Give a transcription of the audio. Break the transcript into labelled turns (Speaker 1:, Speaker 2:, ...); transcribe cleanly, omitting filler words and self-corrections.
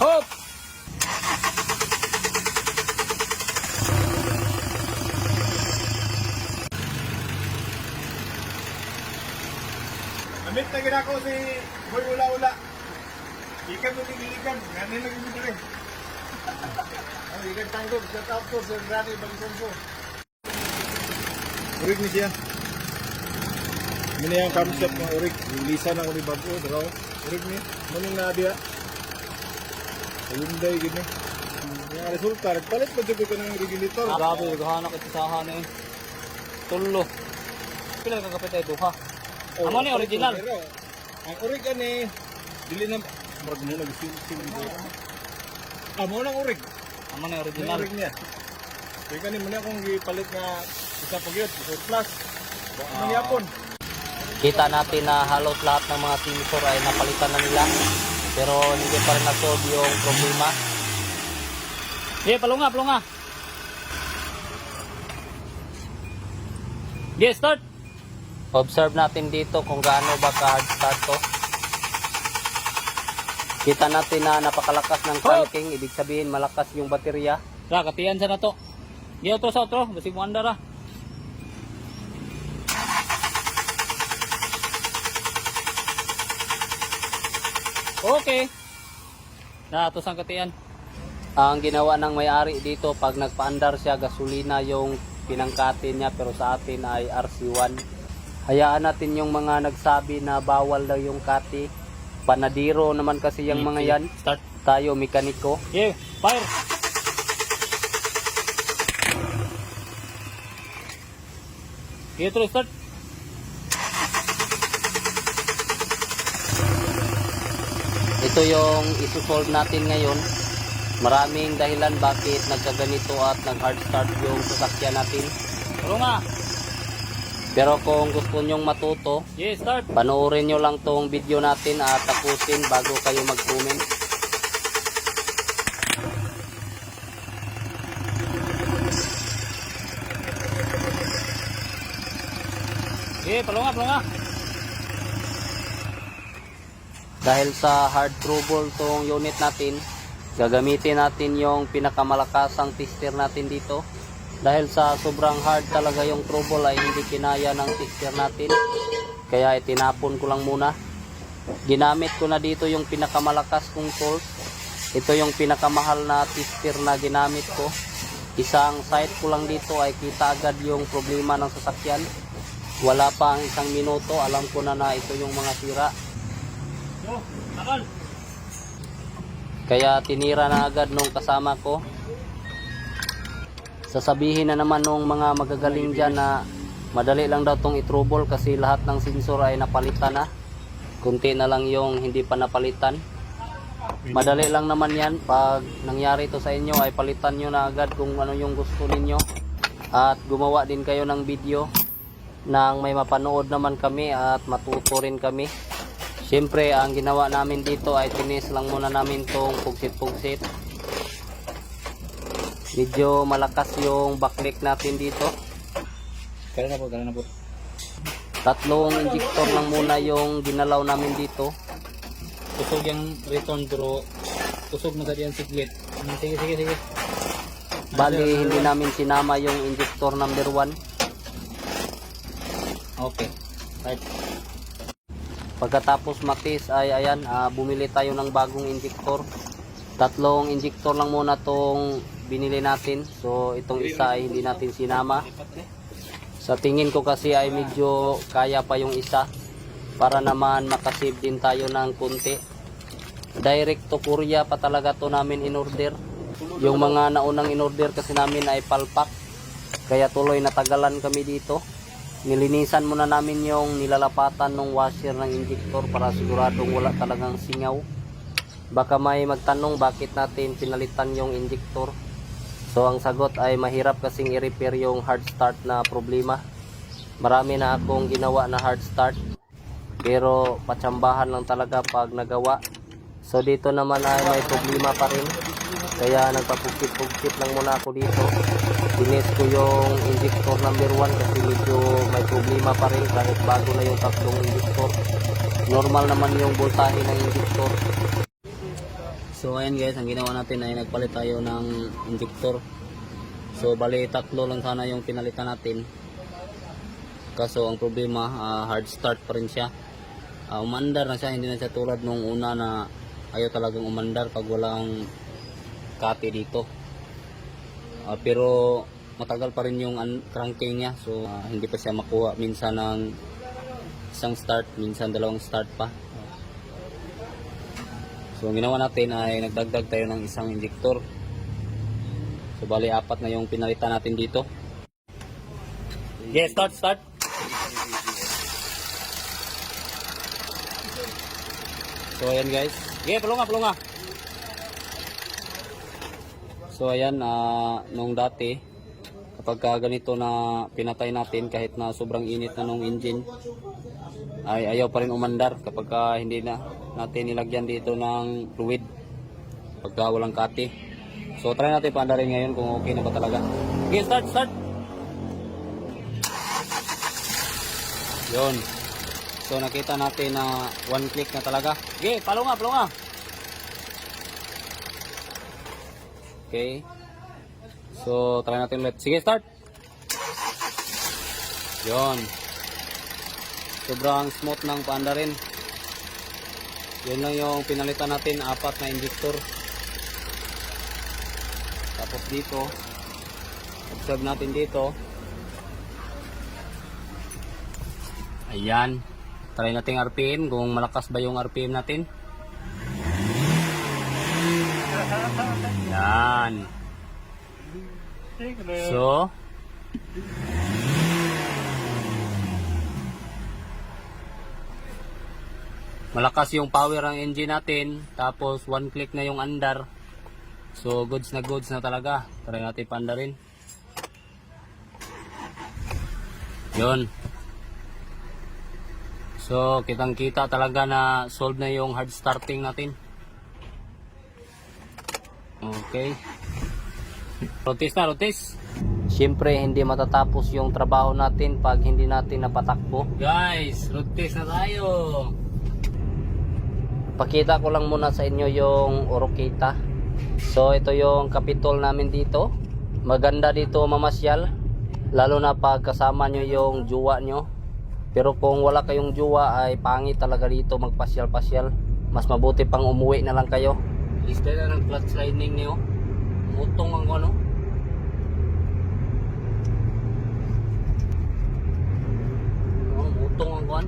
Speaker 1: Hop!
Speaker 2: Amit na ginako si Boy Ula-Ula. Ikan mo tingilikan. Nganin lagi mo rin. Ikan tanggol. Shout out ko sa Granny Balisonso. Urig ni siya. Muna yung concept ng urig. Lisa na ko ni Bago. Pero urig ni. Manong na dia. Hyundai gini. Yung resulta. Nagpalit pa dito ka ng regulator.
Speaker 1: Grabe, gahanak ito sa ahan eh. Tulo. Pila ka kapit ay duha. Amo ni original.
Speaker 2: Pero ang urig ani dili na murag mo nag-sil amo nang urig.
Speaker 1: Amo ni
Speaker 2: Ang
Speaker 1: original.
Speaker 2: urig niya. Kaya kani mo na akong gipalit nga isa pa gyud, plus. Ano yapon?
Speaker 1: Kita natin na halos lahat ng mga sensor ay napalitan na nila. Pero hindi pa rin na-solve yung problema. Palunga, palunga. Start. Observe natin dito kung gaano ba ka-hard start to. Kita natin na napakalakas ng cranking, ibig sabihin malakas yung baterya. Katiyan sa na to. Di otro sa otro, basig mo andar ah. Okay. Ito sang katiyan. Ang ginawa ng may-ari dito, pag nagpaandar siya, gasolina yung pinangkatin niya, pero sa atin ay RC1. Hayaan natin yung mga nagsabi na bawal daw yung kati. Panadiro naman kasi yung mga yan. Start. Tayo mekaniko. Yeah, fire. Start. Ito yung isusolve natin ngayon. Maraming dahilan bakit nagkaganito at nag-hard start yung sasakyan natin. Pero kung gusto nyong matuto, panoorin nyo lang tong video natin at tapusin bago kayo mag-comment. Palunga. Dahil sa hard trouble tong unit natin, gagamitin natin yung pinakamalakasang tester natin dito. Dahil sa sobrang hard talaga yung trouble ay hindi kinaya ng tester natin. Kaya itinapon ko lang muna. Ginamit ko na dito yung pinakamalakas kong tools. Ito yung pinakamahal na tester na ginamit ko. Isang sight ko lang dito ay kita agad yung problema ng sasakyan. Wala pa ang isang minuto, alam ko na ito yung mga sira. Kaya tinira na agad nung kasama ko. Sasabihin na naman nung mga magagaling dyan na madali lang daw tong i-trouble kasi lahat ng sensor ay napalitan na. Kunti na lang yung hindi pa napalitan. Madali lang naman yan. Pag nangyari ito sa inyo ay palitan nyo na agad kung ano yung gusto ninyo. At gumawa din kayo ng video nang may mapanood naman kami at matuto rin kami. Siyempre ang ginawa namin dito ay tinis lang muna namin tong pugsit-pugsit. Medyo malakas yung backlick natin dito.
Speaker 2: Kaya na po.
Speaker 1: Tatlong injector lang muna yung ginalaw namin dito.
Speaker 3: Kusog yung return pero kusog na sa diyan siglit. Sige.
Speaker 1: Bali hindi namin sinama yung injector number 1.
Speaker 3: Okay. Right.
Speaker 1: Pagkatapos matis ay ayan, bumili tayo ng bagong injector. Tatlong injector lang muna tong binili natin. So itong isa ay hindi natin sinama. Sa tingin ko kasi ay medyo kaya pa yung isa. Para naman makasave din tayo ng kunti. Direct to Korea pa talaga to namin in order. Yung mga naunang in order kasi namin ay palpak. Kaya tuloy natagalan kami dito. Nilinisan muna namin yung nilalapatan ng washer ng injector para siguradong wala talagang singaw. Baka may magtanong bakit natin pinalitan yung injector. So ang sagot ay mahirap kasing i-repair yung hard start na problema. Marami na akong ginawa na hard start. Pero patsambahan lang talaga pag nagawa. So dito naman ay may problema pa rin. Kaya nagpapugkit-pugkit lang muna ako dito. Dinis ko yung injector number 1 kasi medyo may problema pa rin kahit bago na yung tatlong injector. Normal naman yung voltahe ng injector. So ayan guys, ang ginawa natin ay nagpalit tayo ng injector. So bali 3 lang sana yung pinalitan natin. Kaso ang problema, hard start pa rin siya. Umandar na siya, hindi na siya tulad nung una na ayaw talagang umandar pag walang kati dito. Pero matagal pa rin yung cranking niya, so hindi pa siya makuha minsan ng isang start, minsan 2 start pa. So ang ginawa natin ay nagdagdag tayo ng isang injector. So bali 4 na yung pinalitan natin dito. Okay, start. So ayan guys. Okay, pulunga. So ayan, nung dati kapag ganito na pinatay natin kahit na sobrang init na nung engine ay ayaw pa rin umandar kapag hindi na natin nilagyan dito ng fluid pagka walang kati. So try natin paandarin ngayon kung okay na ba talaga. Okay, start. Yun. So nakita natin na 1 click na talaga. Okay, palunga. Okay. So try natin ulit. Sige, start. Yun. Sobrang smooth ng paandarin. Yun lang yung pinalitan natin, 4 na injector. Tapos dito, observe natin dito. Ayan. Try natin RPM kung malakas ba yung RPM natin. Ayan. So, malakas yung power ang engine natin, tapos 1 click na yung andar. So goods na talaga. Try natin paandarin. Yun. So kitang kita talaga na solve na yung hard starting natin. Okay. Rotis. Siyempre hindi matatapos yung trabaho natin pag hindi natin napatakbo. Guys, rotis na tayo. Pakita ko lang muna sa inyo yung Orokita. So ito yung kapitol namin dito. Maganda dito mamasyal, lalo na pag kasama nyo yung jowa nyo. Pero kung wala kayong jowa ay pangit talaga dito magpasyal-pasyal. Mas mabuti pang umuwi na lang kayo. Lista na ng clutch lining niyo. Mutong ang ano. Mutong ang kuan.